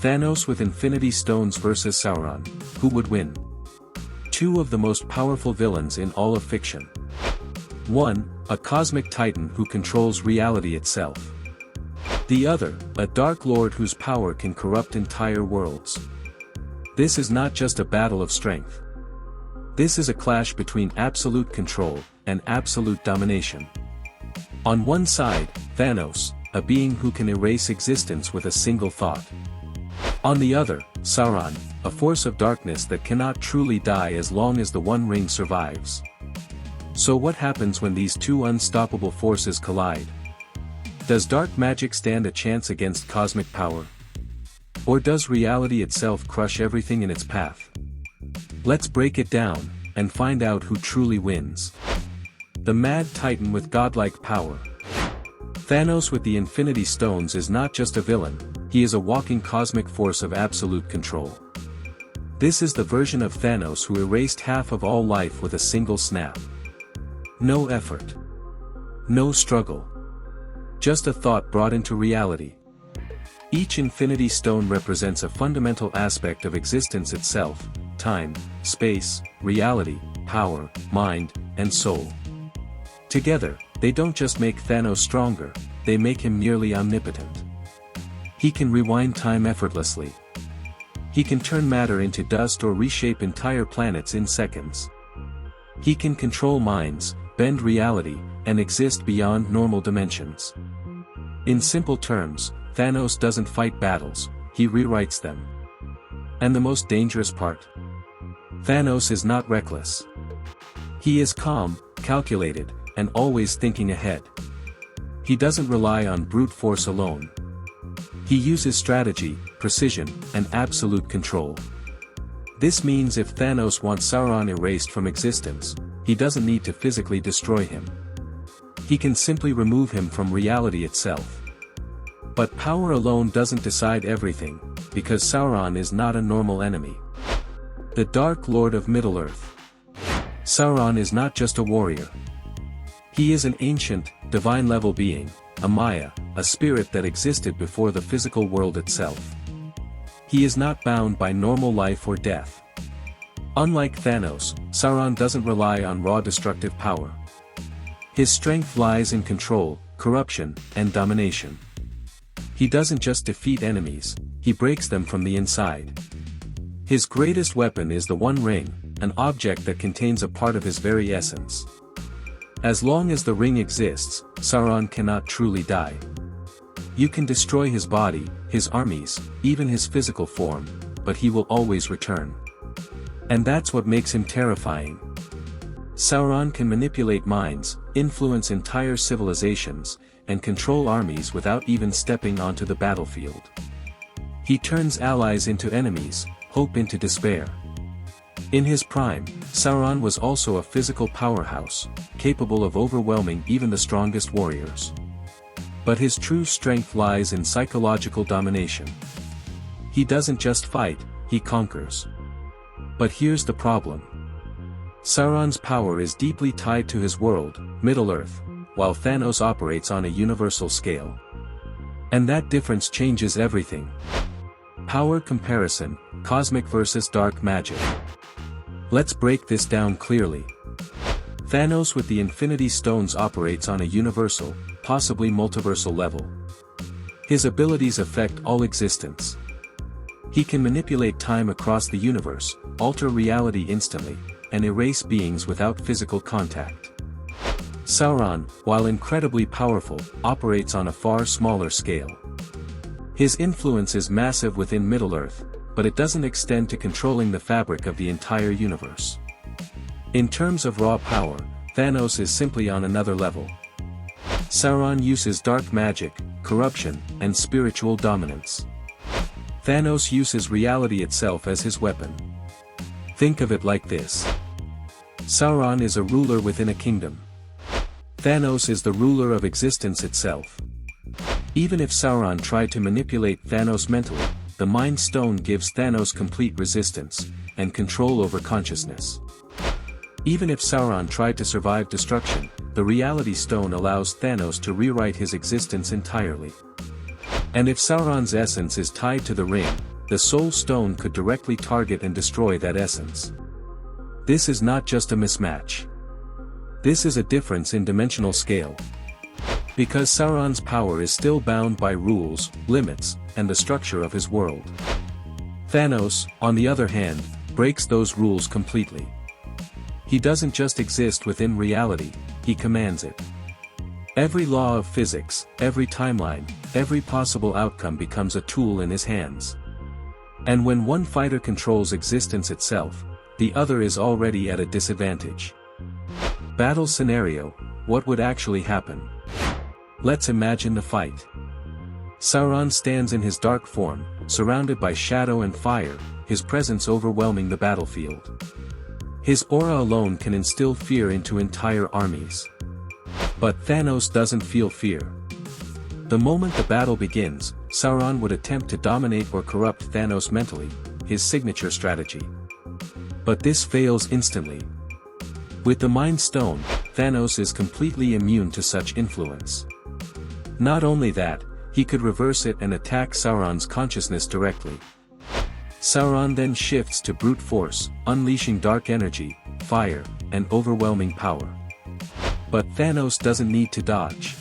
Thanos with Infinity Stones vs Sauron, who would win? Two of the most powerful villains in all of fiction. 1. A cosmic titan who controls reality itself. The other, a dark lord whose power can corrupt entire worlds. This is not just a battle of strength. This is a clash between absolute control and absolute domination. On one side, Thanos, a being who can erase existence with a single thought. On the other, Sauron, a force of darkness that cannot truly die as long as the One Ring survives. So what happens when these two unstoppable forces collide? Does dark magic stand a chance against cosmic power? Or does reality itself crush everything in its path? Let's break it down, and find out who truly wins. The Mad Titan with godlike power. Thanos with the Infinity Stones is not just a villain, he is a walking cosmic force of absolute control. This is the version of Thanos who erased half of all life with a single snap. No effort. No struggle. Just a thought brought into reality. Each Infinity Stone represents a fundamental aspect of existence itself: time, space, reality, power, mind, and soul. Together, they don't just make Thanos stronger, they make him nearly omnipotent. He can rewind time effortlessly. He can turn matter into dust or reshape entire planets in seconds. He can control minds, bend reality, and exist beyond normal dimensions. In simple terms, Thanos doesn't fight battles, he rewrites them. And the most dangerous part? Thanos is not reckless. He is calm, calculated, and always thinking ahead. He doesn't rely on brute force alone. He uses strategy, precision, and absolute control. This means if Thanos wants Sauron erased from existence, he doesn't need to physically destroy him. He can simply remove him from reality itself. But power alone doesn't decide everything, because Sauron is not a normal enemy. The Dark Lord of Middle-earth. Sauron is not just a warrior. He is an ancient, divine-level being, a Maya, a spirit that existed before the physical world itself. He is not bound by normal life or death. Unlike Thanos, Sauron doesn't rely on raw destructive power. His strength lies in control, corruption, and domination. He doesn't just defeat enemies, he breaks them from the inside. His greatest weapon is the One Ring, an object that contains a part of his very essence. As long as the ring exists, Sauron cannot truly die. You can destroy his body, his armies, even his physical form, but he will always return. And that's what makes him terrifying. Sauron can manipulate minds, influence entire civilizations, and control armies without even stepping onto the battlefield. He turns allies into enemies, hope into despair. In his prime, Sauron was also a physical powerhouse, capable of overwhelming even the strongest warriors. But his true strength lies in psychological domination. He doesn't just fight, he conquers. But here's the problem. Sauron's power is deeply tied to his world, Middle-earth, while Thanos operates on a universal scale. And that difference changes everything. Power comparison, cosmic versus dark magic. Let's break this down clearly. Thanos with the Infinity Stones operates on a universal, possibly multiversal level. His abilities affect all existence. He can manipulate time across the universe, alter reality instantly, and erase beings without physical contact. Sauron, while incredibly powerful, operates on a far smaller scale. His influence is massive within Middle-earth, but it doesn't extend to controlling the fabric of the entire universe. In terms of raw power, Thanos is simply on another level. Sauron uses dark magic, corruption, and spiritual dominance. Thanos uses reality itself as his weapon. Think of it like this. Sauron is a ruler within a kingdom. Thanos is the ruler of existence itself. Even if Sauron tried to manipulate Thanos mentally, the Mind Stone gives Thanos complete resistance, and control over consciousness. Even if Sauron tried to survive destruction, the Reality Stone allows Thanos to rewrite his existence entirely. And if Sauron's essence is tied to the ring, the Soul Stone could directly target and destroy that essence. This is not just a mismatch. This is a difference in dimensional scale. Because Sauron's power is still bound by rules, limits, and the structure of his world. Thanos, on the other hand, breaks those rules completely. He doesn't just exist within reality, he commands it. Every law of physics, every timeline, every possible outcome becomes a tool in his hands. And when one fighter controls existence itself, the other is already at a disadvantage. Battle scenario: what would actually happen? Let's imagine the fight. Sauron stands in his dark form, surrounded by shadow and fire, his presence overwhelming the battlefield. His aura alone can instill fear into entire armies. But Thanos doesn't feel fear. The moment the battle begins, Sauron would attempt to dominate or corrupt Thanos mentally, his signature strategy. But this fails instantly. With the Mind Stone, Thanos is completely immune to such influence. Not only that, he could reverse it and attack Sauron's consciousness directly. Sauron then shifts to brute force, unleashing dark energy, fire, and overwhelming power. But Thanos doesn't need to dodge.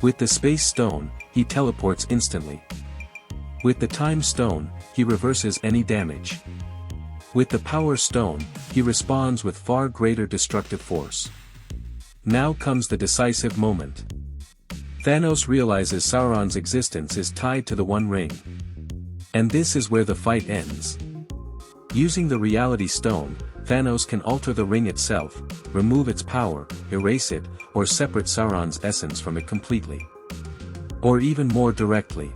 With the Space Stone, he teleports instantly. With the Time Stone, he reverses any damage. With the Power Stone, he responds with far greater destructive force. Now comes the decisive moment. Thanos realizes Sauron's existence is tied to the One Ring. And this is where the fight ends. Using the Reality Stone, Thanos can alter the ring itself, remove its power, erase it, or separate Sauron's essence from it completely. Or even more directly.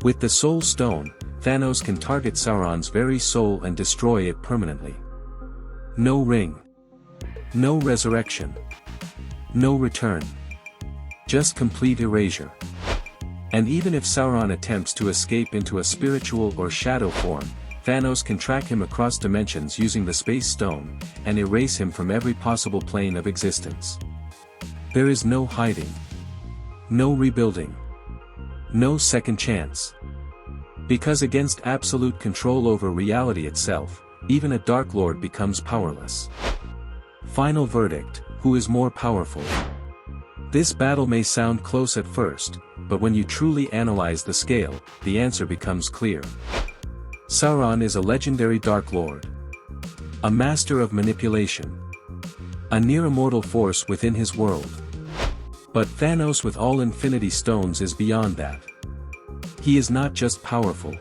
With the Soul Stone, Thanos can target Sauron's very soul and destroy it permanently. No ring. No resurrection. No return. Just complete erasure. And even if Sauron attempts to escape into a spiritual or shadow form, Thanos can track him across dimensions using the Space Stone, and erase him from every possible plane of existence. There is no hiding. No rebuilding. No second chance. Because against absolute control over reality itself, even a Dark Lord becomes powerless. Final verdict: who is more powerful? This battle may sound close at first, but when you truly analyze the scale, the answer becomes clear. Sauron is a legendary Dark Lord. A master of manipulation. A near-immortal force within his world. But Thanos with all Infinity Stones is beyond that. He is not just powerful.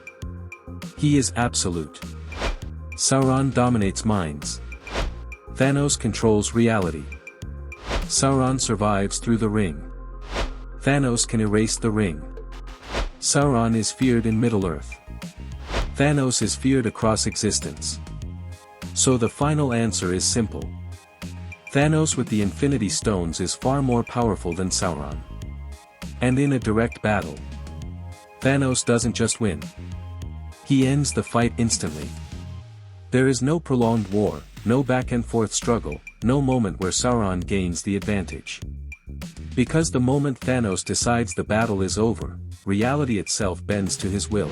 He is absolute. Sauron dominates minds. Thanos controls reality. Sauron survives through the ring. Thanos can erase the ring. Sauron is feared in Middle-earth. Thanos is feared across existence. So the final answer is simple. Thanos with the Infinity Stones is far more powerful than Sauron. And in a direct battle, Thanos doesn't just win. He ends the fight instantly. There is no prolonged war, no back-and-forth struggle, no moment where Sauron gains the advantage. Because the moment Thanos decides the battle is over, reality itself bends to his will.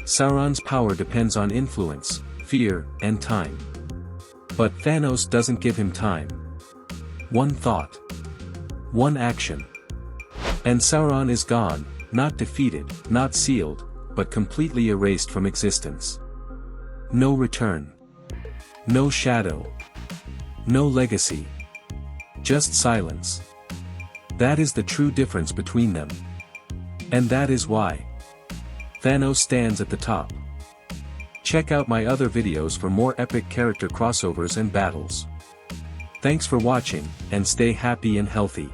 Sauron's power depends on influence, fear, and time. But Thanos doesn't give him time. One thought. One action. And Sauron is gone, not defeated, not sealed, but completely erased from existence. No return. No shadow. No legacy. Just silence. That is the true difference between them. And that is why Thanos stands at the top. Check out my other videos for more epic character crossovers and battles. Thanks for watching, and stay happy and healthy.